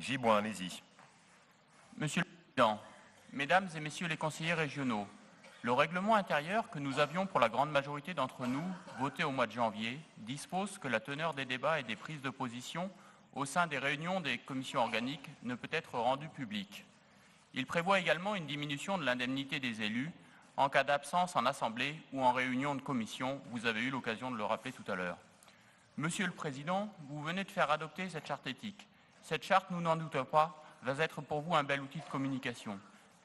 Giboin, allez-y. Monsieur le Président, Mesdames et Messieurs les conseillers régionaux, le règlement intérieur que nous avions pour la grande majorité d'entre nous voté au mois de janvier dispose que la teneur des débats et des prises de position au sein des réunions des commissions organiques ne peut être rendue publique. Il prévoit également une diminution de l'indemnité des élus en cas d'absence en assemblée ou en réunion de commission. Vous avez eu l'occasion de le rappeler tout à l'heure. Monsieur le Président, vous venez de faire adopter cette charte éthique. Cette charte, nous n'en doutons pas, va être pour vous un bel outil de communication.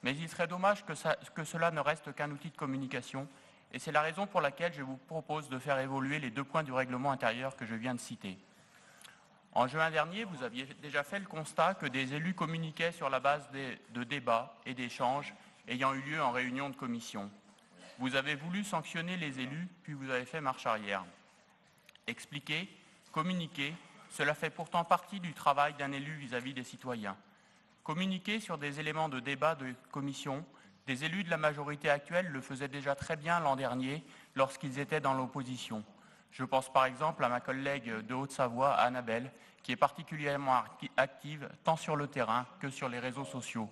Mais il serait dommage que cela ne reste qu'un outil de communication, et c'est la raison pour laquelle je vous propose de faire évoluer les 2 points du règlement intérieur que je viens de citer. En juin dernier, vous aviez déjà fait le constat que des élus communiquaient sur la base de débats et d'échanges ayant eu lieu en réunion de commission. Vous avez voulu sanctionner les élus, puis vous avez fait marche arrière. Expliquer, communiquer, cela fait pourtant partie du travail d'un élu vis-à-vis des citoyens. Communiquer sur des éléments de débat de commission, des élus de la majorité actuelle le faisaient déjà très bien l'an dernier lorsqu'ils étaient dans l'opposition. Je pense par exemple à ma collègue de Haute-Savoie, Annabelle, qui est particulièrement active tant sur le terrain que sur les réseaux sociaux.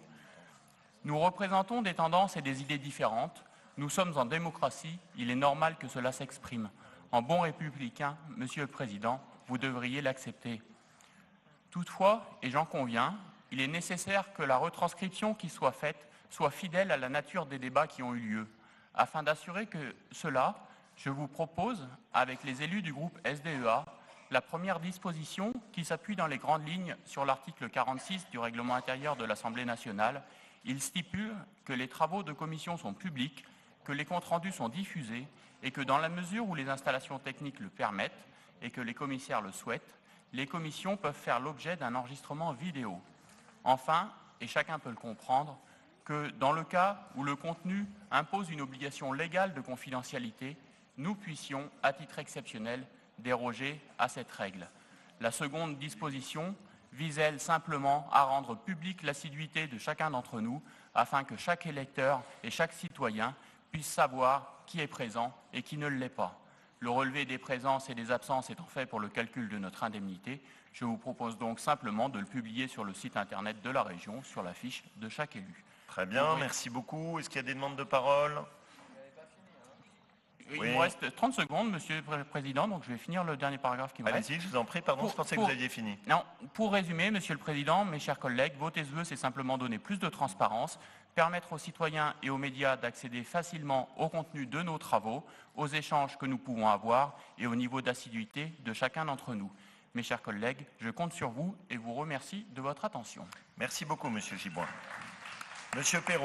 Nous représentons des tendances et des idées différentes. Nous sommes en démocratie, il est normal que cela s'exprime. En bon républicain, Monsieur le Président, vous devriez l'accepter. Toutefois, et j'en conviens, il est nécessaire que la retranscription qui soit faite soit fidèle à la nature des débats qui ont eu lieu. Afin d'assurer que cela, je vous propose, avec les élus du groupe SDEA, la première disposition qui s'appuie dans les grandes lignes sur l'article 46 du règlement intérieur de l'Assemblée nationale. Il stipule que les travaux de commission sont publics, que les comptes rendus sont diffusés et que dans la mesure où les installations techniques le permettent et que les commissaires le souhaitent, les commissions peuvent faire l'objet d'un enregistrement vidéo. Enfin, et chacun peut le comprendre, que dans le cas où le contenu impose une obligation légale de confidentialité, nous puissions, à titre exceptionnel, déroger à cette règle. La seconde disposition vise, elle, simplement à rendre publique l'assiduité de chacun d'entre nous, afin que chaque électeur et chaque citoyen puisse savoir qui est présent et qui ne l'est pas. Le relevé des présences et des absences étant fait pour le calcul de notre indemnité, je vous propose donc simplement de le publier sur le site internet de la région, sur la fiche de chaque élu. Très bien, merci beaucoup. Est-ce qu'il y a des demandes de parole? Il me reste 30 secondes, Monsieur le Président, donc je vais finir le dernier paragraphe qui me reste. Allez-y, je vous en prie, pardon, je pensais que vous aviez fini. Non, pour résumer, Monsieur le Président, mes chers collègues, voter ce vœu, c'est simplement donner plus de transparence, permettre aux citoyens et aux médias d'accéder facilement au contenu de nos travaux, aux échanges que nous pouvons avoir et au niveau d'assiduité de chacun d'entre nous. Mes chers collègues, je compte sur vous et vous remercie de votre attention. Merci beaucoup, Monsieur Giboin. Monsieur Perrault.